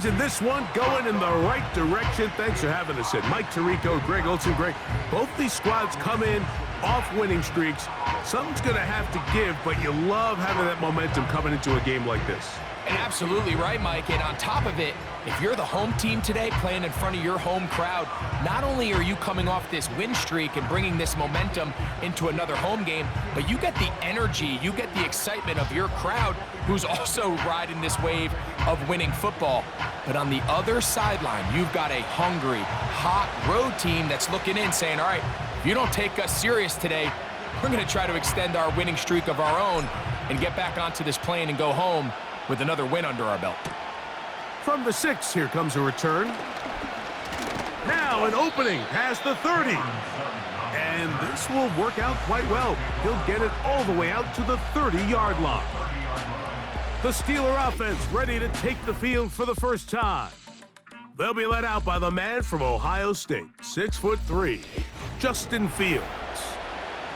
In this one, going in the right direction. Thanks for having us in. Mike Tirico, Greg Olson. Greg, both these squads come in off winning streaks. Something's going to have to give, but you love having that momentum coming into a game like this. And absolutely right, Mike. And on top of it, if you're the home team today playing in front of your home crowd, not only are you coming off this win streak and bringing this momentum into another home game, but you get the energy, you get the excitement of your crowd who's also riding this wave of winning football. But on the other sideline, you've got a hungry, hot road team that's looking in saying, all right, if you don't take us serious today, we're going to try to extend our winning streak of our own and get back onto this plane and go home with another win under our belt. From the 6, here comes a return. Now an opening past the 30. And this will work out quite well. He'll get it all the way out to the 30-yard line. The Steeler offense ready to take the field for the first time. They'll be led out by the man from Ohio State, 6'3", Justin Fields.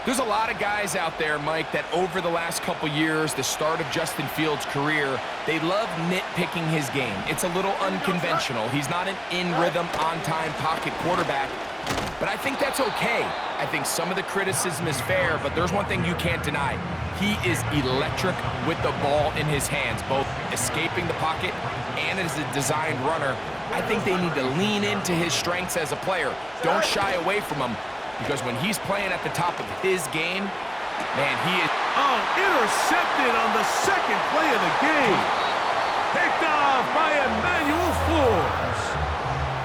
There's a lot of guys out there, Mike, that over the last couple years, the start of Justin Fields' career, they love nitpicking his game. It's a little unconventional. He's not an in-rhythm, on-time pocket quarterback, but I think that's okay. I think some of the criticism is fair, but there's one thing you can't deny. He is electric with the ball in his hands, both escaping the pocket and as a designed runner. I think they need to lean into his strengths as a player. Don't shy away from him. Because when he's playing at the top of his game, man, he is... Oh, intercepted on the second play of the game. Picked off by Emmanuel Forbes.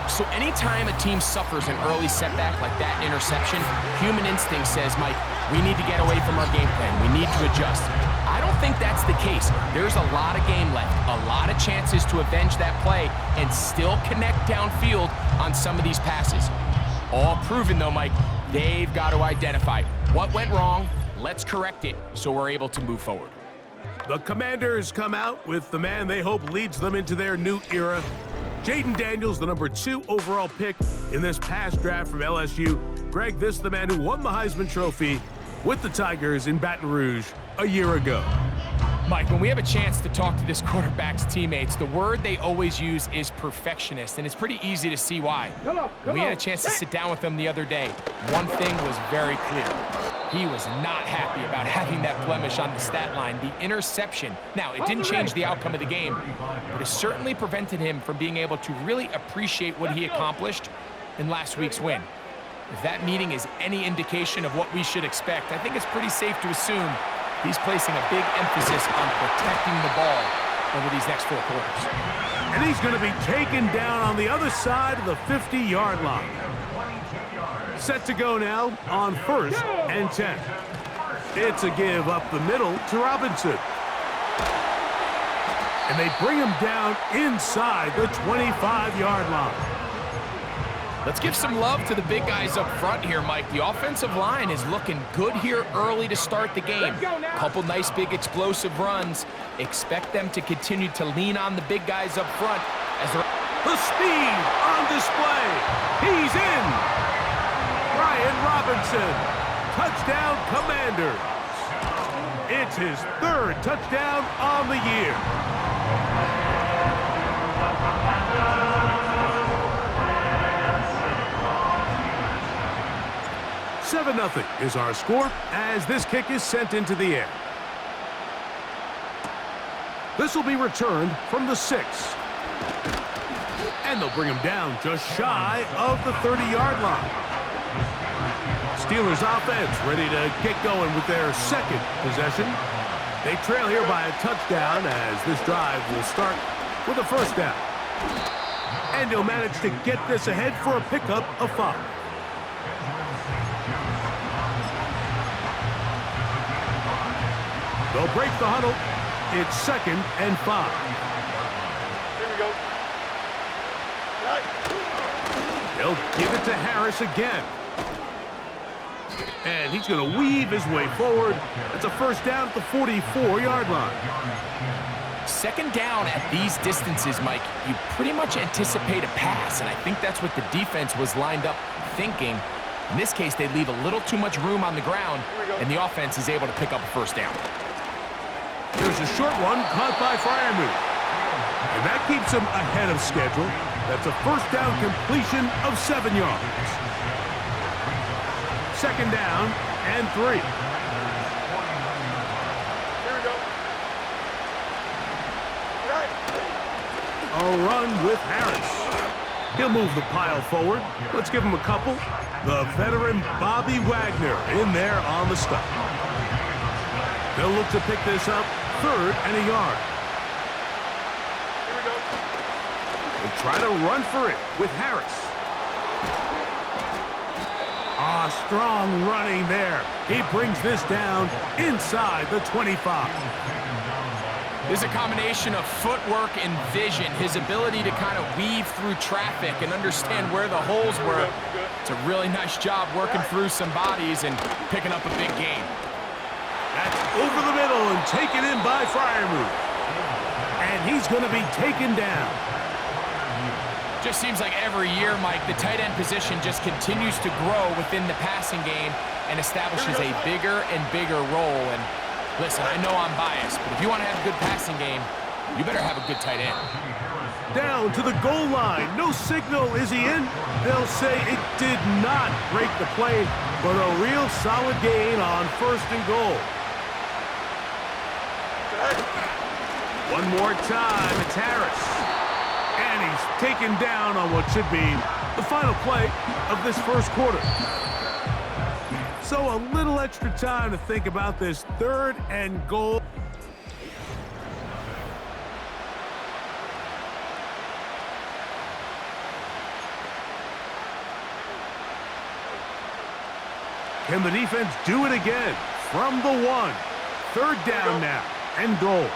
So anytime a team suffers an early setback like that interception, human instinct says, Mike, we need to get away from our game plan. We need to adjust. I don't think that's the case. There's a lot of game left, a lot of chances to avenge that play and still connect downfield on some of these passes. All proven, though, Mike. They've got to identify what went wrong, let's correct it, so we're able to move forward. The Commanders come out with the man they hope leads them into their new era. Jaden Daniels, the number 2 overall pick in this past draft from LSU. Greg, this is the man who won the Heisman Trophy with the Tigers in Baton Rouge a year ago. Mike, when we have a chance to talk to this quarterback's teammates, the word they always use is perfectionist, and it's pretty easy to see why. We had a chance to sit down with him the other day. One thing was very clear. He was not happy about having that blemish on the stat line, the interception. Now, it didn't change the outcome of the game, but it certainly prevented him from being able to really appreciate what he accomplished in last week's win. If that meeting is any indication of what we should expect, I think it's pretty safe to assume he's placing a big emphasis on protecting the ball over these next 4 quarters. And he's going to be taken down on the other side of the 50-yard line. Set to go now on 1st and 10. It's a give up the middle to Robinson. And they bring him down inside the 25-yard line. Let's give some love to the big guys up front here, Mike. The offensive line is looking good here early to start the game. Couple nice big explosive runs. Expect them to continue to lean on the big guys up front as they're... The speed on display. He's in. Brian Robinson. Touchdown Commanders. It's his 3rd touchdown on the year. 7-0 is our score as this kick is sent into the air. This will be returned from the 6. And they'll bring him down just shy of the 30-yard line. Steelers offense ready to get going with their 2nd possession. They trail here by a touchdown as this drive will start with a 1st down. And he'll manage to get this ahead for a pickup of 5. They'll break the huddle. It's 2nd and 5. Here we go. They'll give it to Harris again. And he's going to weave his way forward. That's a 1st down at the 44-yard line. 2nd down at these distances, Mike, you pretty much anticipate a pass, and I think that's what the defense was lined up thinking. In this case, they leave a little too much room on the ground, and the offense is able to pick up a 1st down. There's a short one caught by Fryermuth. And that keeps him ahead of schedule. That's a first down completion of 7 yards. Second down and 3. Here we go. A run with Harris. He'll move the pile forward. Let's give him a couple. The veteran Bobby Wagner in there on the stop. They'll look to pick this up, 3rd and a yard. Here we go. They try to run for it with Harris. Strong running there. He brings this down inside the 25. There's a combination of footwork and vision, his ability to kind of weave through traffic and understand where the holes were. It's a really nice job working through some bodies and picking up a big gain. That's over the middle and taken in by Freiermuth. And he's going to be taken down. Just seems like every year, Mike, the tight end position just continues to grow within the passing game and establishes a bigger and bigger role. And listen, I know I'm biased, but if you want to have a good passing game, you better have a good tight end. Down to the goal line. No signal. Is he in? They'll say it did not break the play, but a real solid gain on 1st and goal. One more time. It's Harris. And he's taken down on what should be the final play of this first quarter. So a little extra time to think about this 3rd and goal. Can the defense do it again? From the 1. 3rd down now and goal.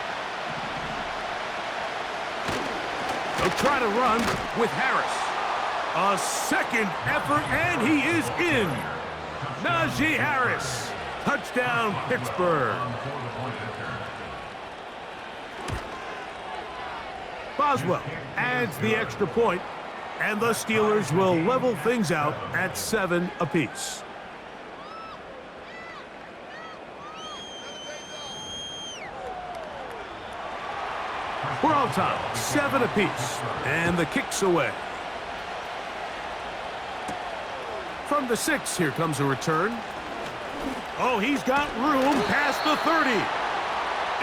They'll try to run with Harris. A second effort, and he is in. Najee Harris. Touchdown, Pittsburgh. Boswell adds the extra point, and the Steelers will level things out at 7 apiece. We're all time, 7 apiece, and the kick's away. From the 6, here comes a return. Oh, he's got room past the 30.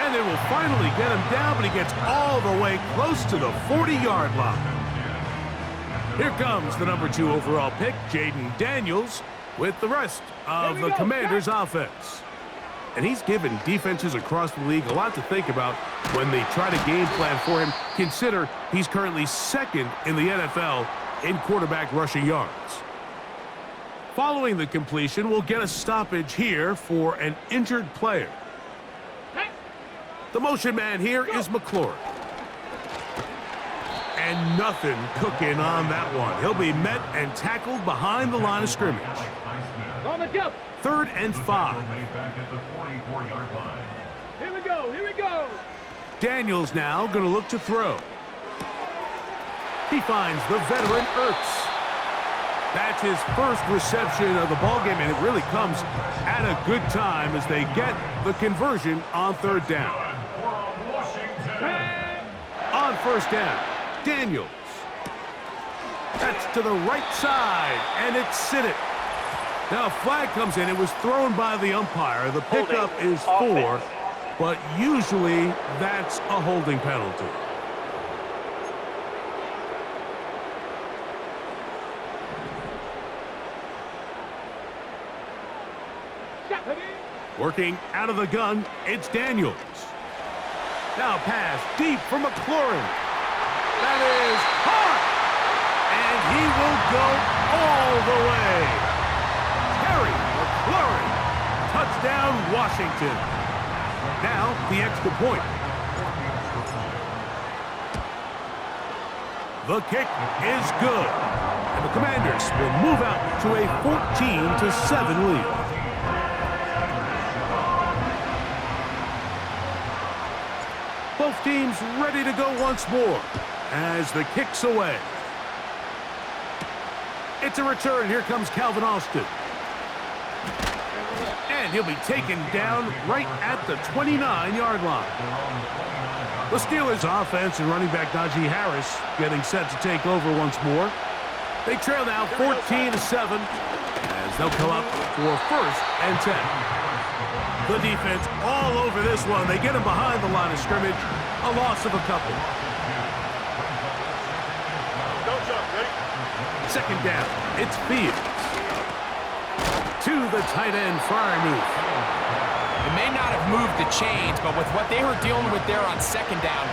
And they will finally get him down, but he gets all the way close to the 40-yard line. Here comes the number 2 overall pick, Jaden Daniels, with the rest of the Commanders' offense. And he's given defenses across the league a lot to think about when they try to game plan for him. Consider he's currently 2nd in the NFL in quarterback rushing yards. Following the completion, we'll get a stoppage here for an injured player. The motion man here is McLaurin. And nothing cooking on that one. He'll be met and tackled behind the line of scrimmage. 3rd and 5. Here we go. Here we go. Daniels now going to look to throw. He finds the veteran Ertz. That's his first reception of the ballgame, and it really comes at a good time as they get the conversion on 3rd down. On 1st down, Daniels. That's to the right side, and it's Sinnott. Now a flag comes in. It was thrown by the umpire. The pickup is 4, but usually that's a holding penalty. Working out of the gun, it's Daniels. Now pass deep for McLaurin. That is hard. And he will go all the way. Terry McLaurin. Touchdown, Washington. Now the extra point. The kick is good. And the Commanders will move out to a 14-7 lead. Both teams ready to go once more as the kick's away. It's a return. Here comes Calvin Austin. And he'll be taken down right at the 29-yard line. The Steelers' offense and running back Najee Harris getting set to take over once more. They trail now 14-7 as they'll come up for 1st and 10. The defense all over this one. They get him behind the line of scrimmage. A loss of a couple. Don't jump, ready? 2nd down. It's Fields. To the tight end Freiermuth. It may not have moved the chains, but with what they were dealing with there on 2nd down,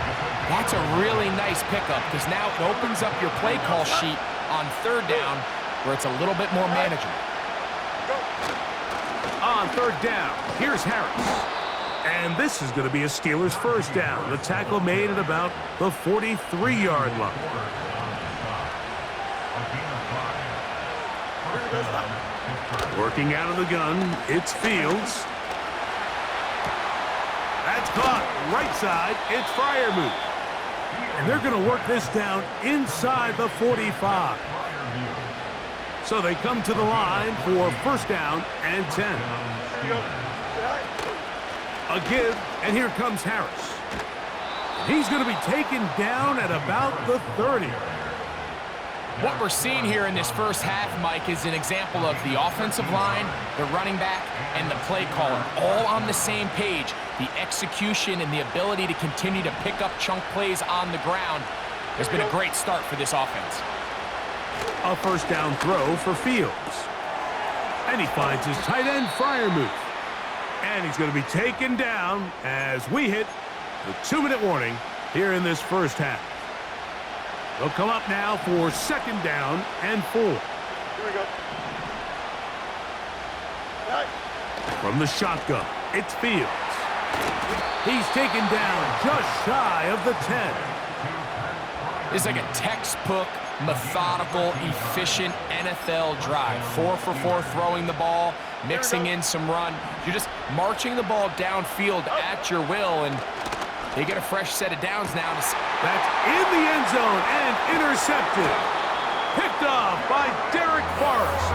that's a really nice pickup because now it opens up your play call sheet on 3rd down where it's a little bit more manageable. On 3rd down, here's Harris. And this is going to be a Steelers 1st down. The tackle made at about the 43-yard line. Working out of the gun, it's Fields. That's caught right side. It's Freiermuth. And they're going to work this down inside the 45. So they come to the line for 1st down and 10. A give, and here comes Harris. He's going to be taken down at about the 30. What we're seeing here in this first half, Mike, is an example of the offensive line, the running back, and the play caller all on the same page. The execution and the ability to continue to pick up chunk plays on the ground has been a great start for this offense. A 1st down throw for Fields. And he finds his tight end Freiermuth. And he's going to be taken down as we hit the 2-minute warning here in this first half. They'll come up now for 2nd down and 4. Here we go. Right. From the shotgun, it's Fields. He's taken down just shy of the 10. It's like a textbook, methodical, efficient NFL drive. 4 for 4 throwing the ball, mixing in some run. You're just marching the ball downfield at your will, and they get a fresh set of downs now. That's in the end zone and intercepted. Picked off by Derek Forrest.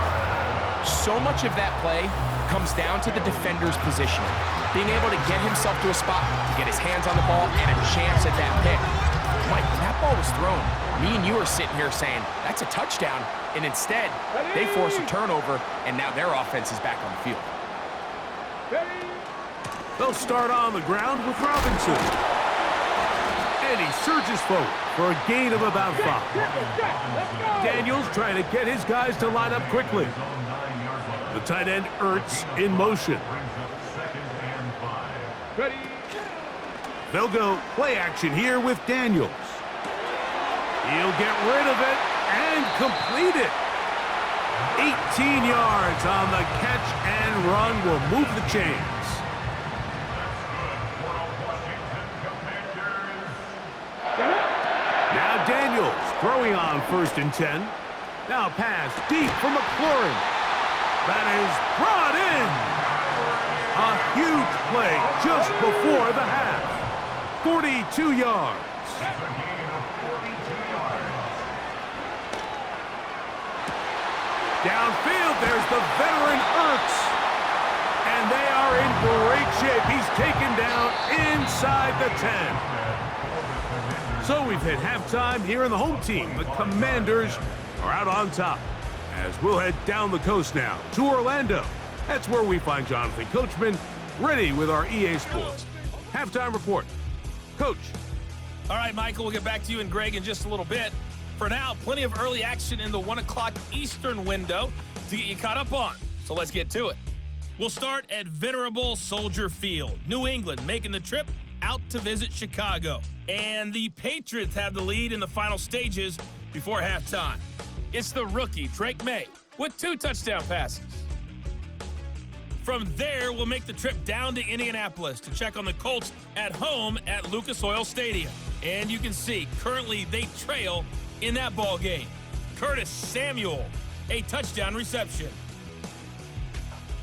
So much of that play comes down to the defender's positioning. Being able to get himself to a spot, to get his hands on the ball, and a chance at that pick. Mike, when that ball was thrown, me and you are sitting here saying, that's a touchdown, and instead, they force a turnover, and now their offense is back on the field. They'll start on the ground with Robinson. And he surges forward for a gain of about 5. Daniels trying to get his guys to line up quickly. The tight end Ertz in motion. Ready. They'll go play action here with Daniels. He'll get rid of it and complete it. 18 yards on the catch and run will move the chains. Now Daniels throwing on 1st and 10. Now pass deep for McLaurin. That is brought in. A huge play just before the half. 42 yards. Downfield, there's the veteran Ertz. And they are in great shape. He's taken down inside the 10. So we've hit halftime here in the home team. The Commanders are out on top. As we'll head down the coast now to Orlando. That's where we find Jonathan Coachman ready with our EA Sports halftime report. Coach. All right, Michael, we'll get back to you and Greg in just a little bit. For now, plenty of early action in the 1 o'clock Eastern window to get you caught up on. So let's get to it. We'll start at Venerable Soldier Field. New England making the trip out to visit Chicago. And the Patriots have the lead in the final stages before halftime. It's the rookie, Drake May, with 2 touchdown passes. From there, we'll make the trip down to Indianapolis to check on the Colts at home at Lucas Oil Stadium. And you can see, currently they trail in that ball game. Curtis Samuel, a touchdown reception.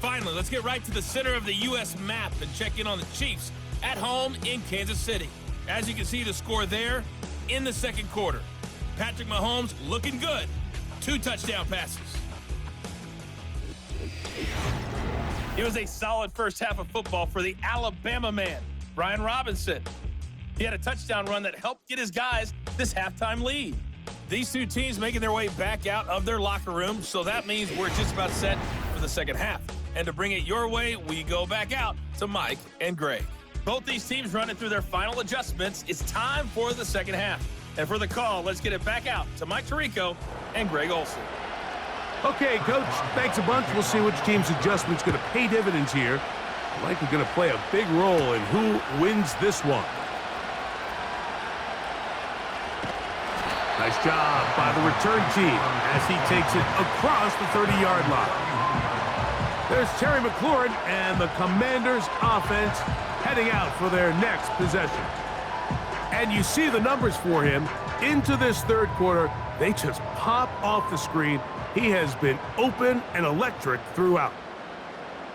Finally, let's get right to the center of the U.S. map and check in on the Chiefs at home in Kansas City. As you can see, the score there in the second quarter. Patrick Mahomes looking good. 2 touchdown passes. It was a solid first half of football for the Alabama man, Brian Robinson. He had a touchdown run that helped get his guys this halftime lead. These two teams making their way back out of their locker room, so that means we're just about set for the second half. And to bring it your way, we go back out to Mike and Greg. Both these teams running through their final adjustments. It's time for the second half. And for the call, let's get it back out to Mike Tirico and Greg Olson. Okay, Coach, thanks a bunch. We'll see which team's adjustment's going to pay dividends here. Likely going to play a big role in who wins this one. Nice job by the return team as he takes it across the 30-yard line. There's Terry McLaurin and the Commanders' offense heading out for their next possession. And you see the numbers for him into this third quarter. They just pop off the screen. He has been open and electric throughout.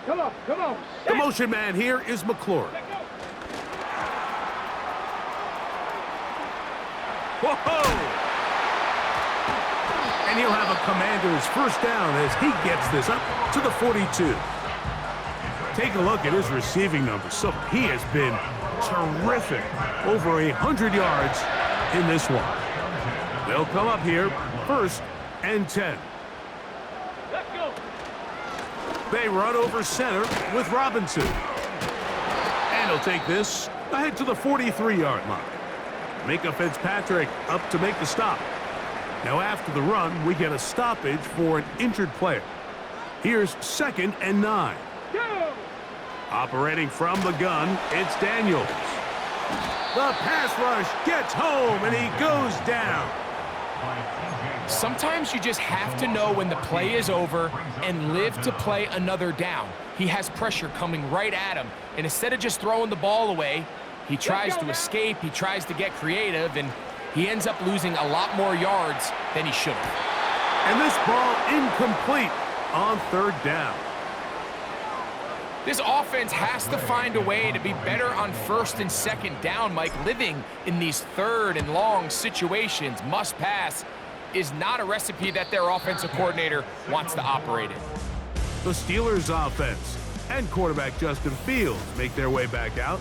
Come on. The motion man here is McLaurin. Whoa! And he'll have a Commander's first down as he gets this up to the 42. Take a look at his receiving numbers. So he has been terrific. Over 100 yards in this one. They'll come up here, 1st and 10. Let's go. They run over center with Robinson. And he'll take this ahead to the 43-yard line. Micah Fitzpatrick up to make the stop. Now after the run, we get a stoppage for an injured player. Here's 2nd and 9. Go. Operating from the gun, it's Daniels. The pass rush gets home, and he goes down. Sometimes you just have to know when the play is over and live to play another down. He has pressure coming right at him, and instead of just throwing the ball away, he tries to escape, he tries to get creative, and he ends up losing a lot more yards than he should have. And this ball incomplete on 3rd down. This offense has to find a way to be better on 1st and 2nd down, Mike. Living in these 3rd and long situations, must pass, is not a recipe that their offensive coordinator wants to operate in. The Steelers' offense and quarterback Justin Fields make their way back out.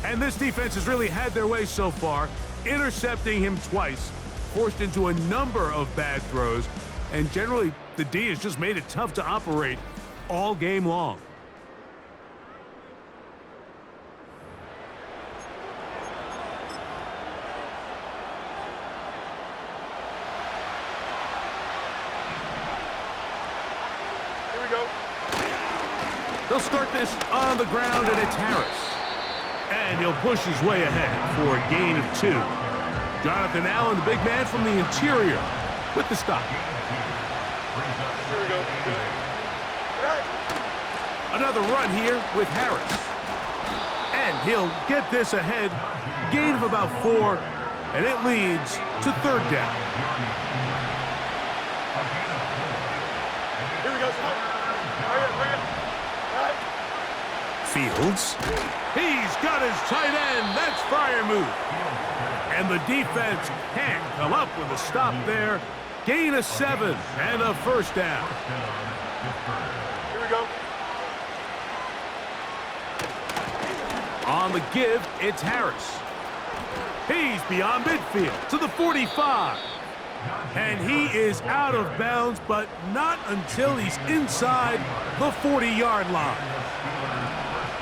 And this defense has really had their way so far, intercepting him twice, forced into a number of bad throws, and generally the D has just made it tough to operate all game long. Here we go. They'll start this on the ground, and it's Harris. And he'll push his way ahead for a gain of 2. Jonathan Allen, the big man from the interior, with the stop. Here we go. Another run here with Harris. And he'll get this ahead, gain of about 4, and it leads to 3rd down. Here we go. Bring it. Fields. He's got his tight end. That's Freiermuth. And the defense can't come up with a stop there. Gain of 7 and a 1st down. Here we go. On the give, it's Harris. He's beyond midfield to the 45. And he is out of bounds, but not until he's inside the 40-yard line.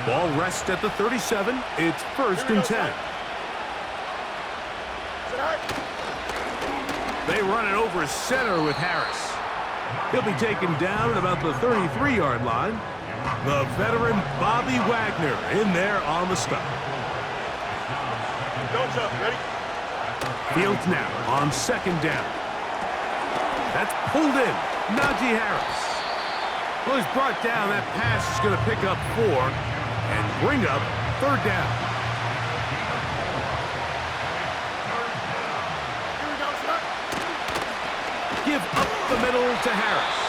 Ball rests at the 37. It's 1st and 10. They run it over center with Harris. He'll be taken down at about the 33-yard line. The veteran Bobby Wagner in there on the stop. Don't jump. Ready? Fields now on 2nd down. That's pulled in. Najee Harris. Well, he's brought down. That pass is going to pick up 4 and bring up 3rd down. Here we go, sir. Give up the middle to Harris.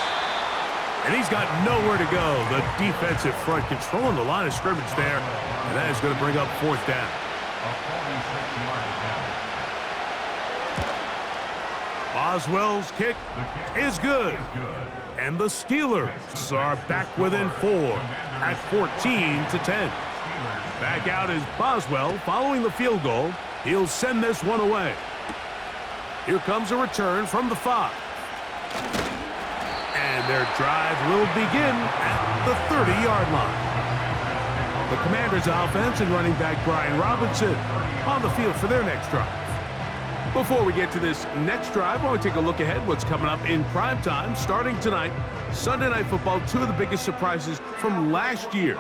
And he's got nowhere to go. The defensive front controlling the line of scrimmage there. And that is going to bring up 4th down. Boswell's kick is good. And the Steelers are back within 4 at 14-10. Back out is Boswell following the field goal. He'll send this one away. Here comes a return from the 5. And their drive will begin at the 30-yard line. The Commanders' offense and running back Brian Robinson on the field for their next drive. Before we get to this next drive, I want to take a look ahead what's coming up in prime time starting tonight. Sunday Night Football, 2 of the biggest surprises from last year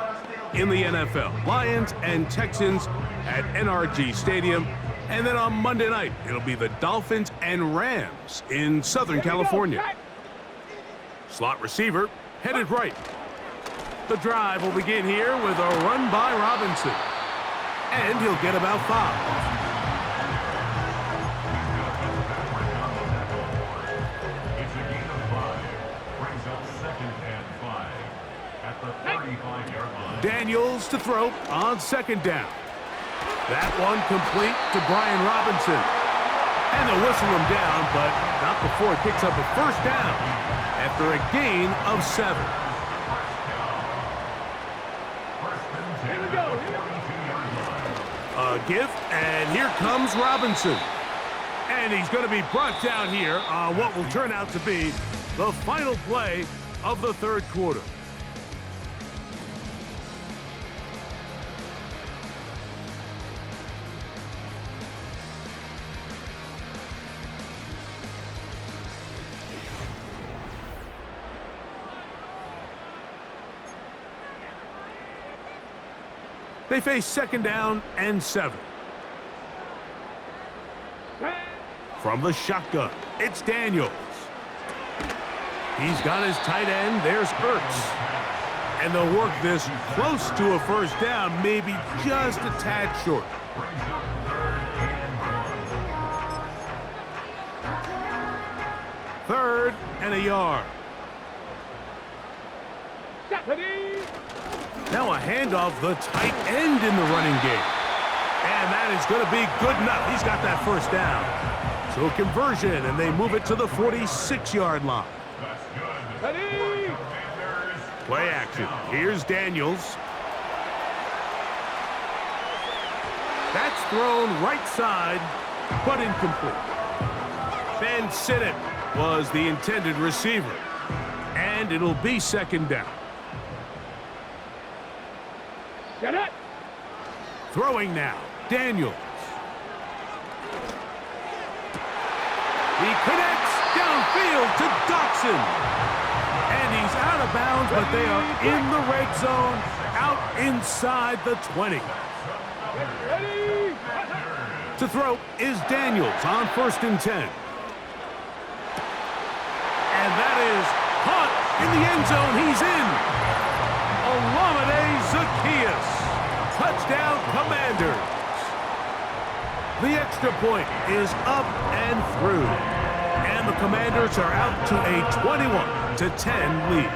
in the NFL. Lions and Texans at NRG Stadium. And then on Monday night, it'll be the Dolphins and Rams in Southern California. Slot receiver headed right. The drive will begin here with a run by Robinson. And he'll get about 5. It's a gain of 5. Brings up 2nd and 5 at the 35-yard line. Daniels to throw on 2nd down. That one complete to Brian Robinson. And they'll whistle him down, but not before he picks up a 1st down after a gain of 7. Here we go. A give, and here comes Robinson. And he's going to be brought down here on what will turn out to be the final play of the 3rd quarter. They face 2nd down and 7. From the shotgun, it's Daniels. He's got his tight end. There's Ertz. And they'll work this close to a 1st down, maybe just a tad short. 3rd and a yard. Now a handoff, the tight end in the running game. And that is going to be good enough. He's got that 1st down. So conversion, and they move it to the 46-yard line. Play action. Here's Daniels. That's thrown right side, but incomplete. Ben Sinnott was the intended receiver. And it'll be 2nd down. Throwing now, Daniels. He connects downfield to Dotson. And he's out of bounds, but they are in the red zone, out inside the 20. To throw is Daniels on 1st and 10. And that is caught in the end zone. He's in. Olamide Zaccheaus. Touchdown, Commanders. The extra point is up and through. And the Commanders are out to a 21-10 lead.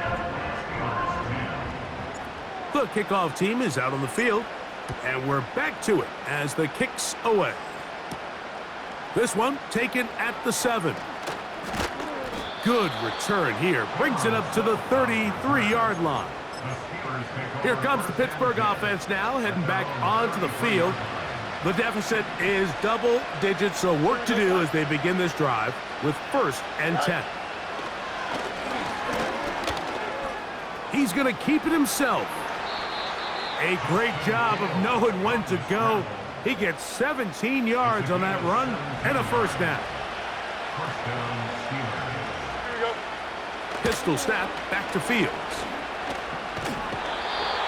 The kickoff team is out on the field. And we're back to it as the kick's away. This one taken at the 7. Good return here. Brings it up to the 33-yard line. Here comes the Pittsburgh offense now, heading back onto the field. The deficit is double digits, so work to do as they begin this drive with 1st and 10. He's going to keep it himself. A great job of knowing when to go. He gets 17 yards on that run and a 1st down. Pistol snap back to Fields.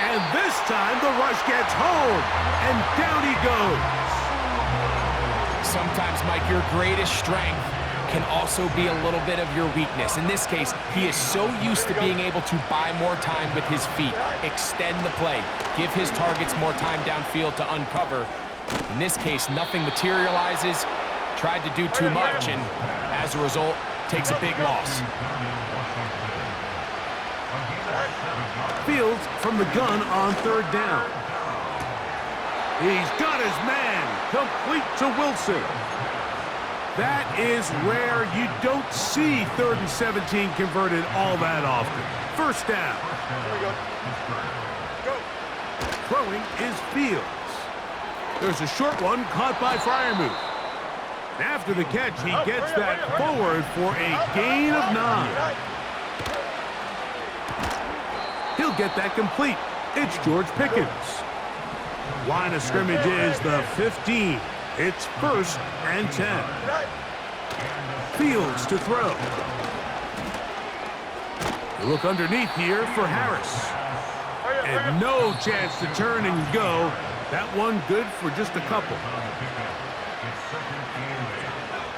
And this time the rush gets home, and down he goes. Sometimes, Mike, your greatest strength can also be a little bit of your weakness. In this case, he is so used to being able to buy more time with his feet, extend the play, give his targets more time downfield to uncover. In this case, nothing materializes, tried to do too much, and as a result, takes a big loss. Fields from the gun on 3rd down. He's got his man, complete to Wilson. That is rare. You don't see 3rd and 17 converted all that often. First down. Here we go. Go. Throwing is Fields. There's a short one caught by Freiermuth. After the catch, he gets that forward for a gain of 9. He'll get that complete. It's George Pickens. Line of scrimmage is the 15. It's 1st and 10. Fields to throw. You look underneath here for Harris. And no chance to turn and go. That one good for just a couple. It's 2nd and 8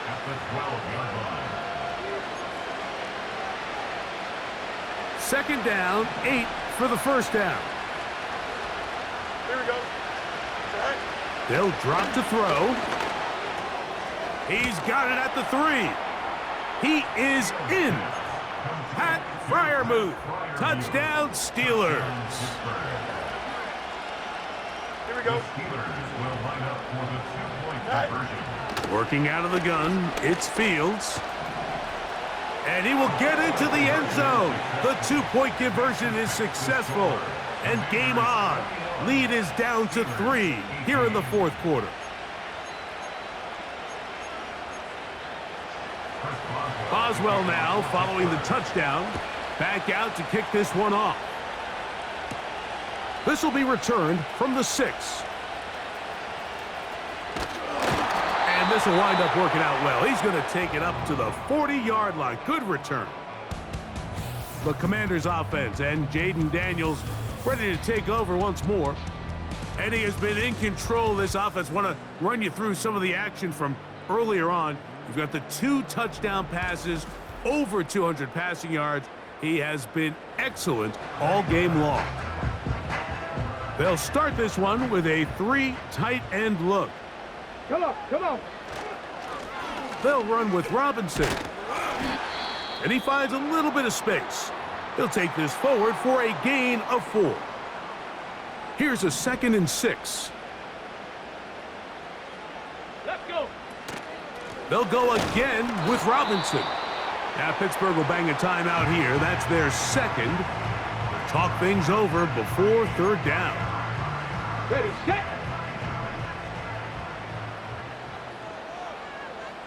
at the 12-yard line. 2nd down, 8 for the first down. Here we go. Set. They'll drop to throw. He's got it at the 3. He is in. Pat Freiermuth. Touchdown, Steelers. Here we go. Steelers will line up for the 2-point conversion. Working out of the gun, it's Fields. And he will get into the end zone. The 2-point conversion is successful. And game on. Lead is down to 3 here in the 4th quarter. Boswell now following the touchdown. Back out to kick this one off. This will be returned from the 6. And this will wind up working out well. He's going to take it up to the 40-yard line. Good return. The Commanders' offense and Jaden Daniels ready to take over once more. And he has been in control of this offense. Want to run you through some of the action from earlier on. You've got the 2 touchdown passes, over 200 passing yards. He has been excellent all game long. They'll start this one with a 3 tight end look. Come on, come on. They'll run with Robinson. And he finds a little bit of space. He'll take this forward for a gain of 4. Here's a 2nd and 6. Let's go. They'll go again with Robinson. Now Pittsburgh will bang a timeout here. That's their 2nd. They'll talk things over before 3rd down. Ready, set.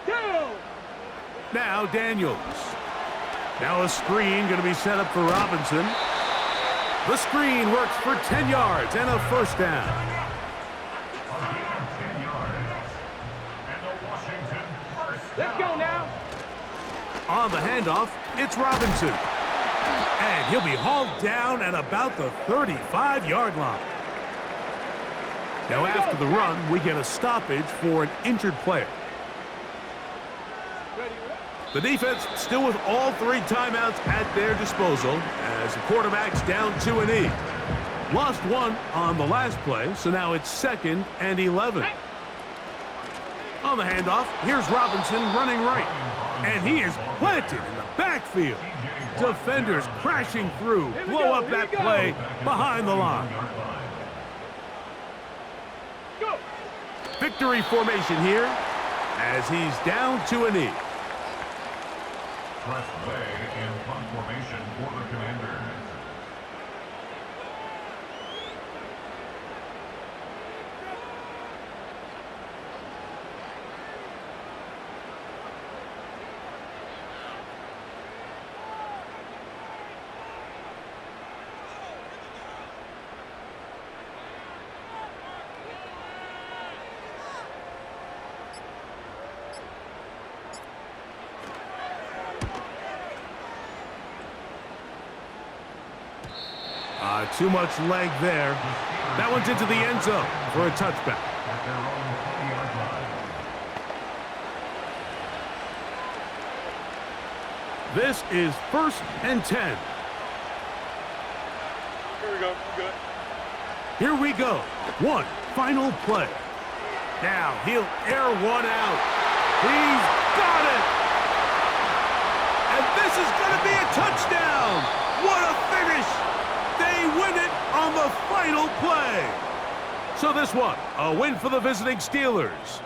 Go. Now Daniels. Now a screen going to be set up for Robinson. The screen works for 10 yards and a 1st down. A gain of 10 yards. And the Washington 1st Let's go now. On the handoff, it's Robinson. And he'll be hauled down at about the 35-yard line. Now after the run, we get a stoppage for an injured player. The defense still with all 3 timeouts at their disposal as the quarterback's down 2 and E. Lost 1 on the last play, so now it's 2nd and 11. On the handoff, here's Robinson running right. And he is planted in the backfield. Defenders crashing through, blow up that play behind the line. Victory formation here as he's down 2 and E. Press play in punt formation for the Commanders. Too much leg there. That one's into the end zone for a touchback. At their own 20-yard line. This is 1st and 10. Here we go. Good. Here we go. One final play. Now he'll air one out. He's got it. And this is going to be a touchdown. What a finish. They win it on the final play. So this one, a win for the visiting Steelers.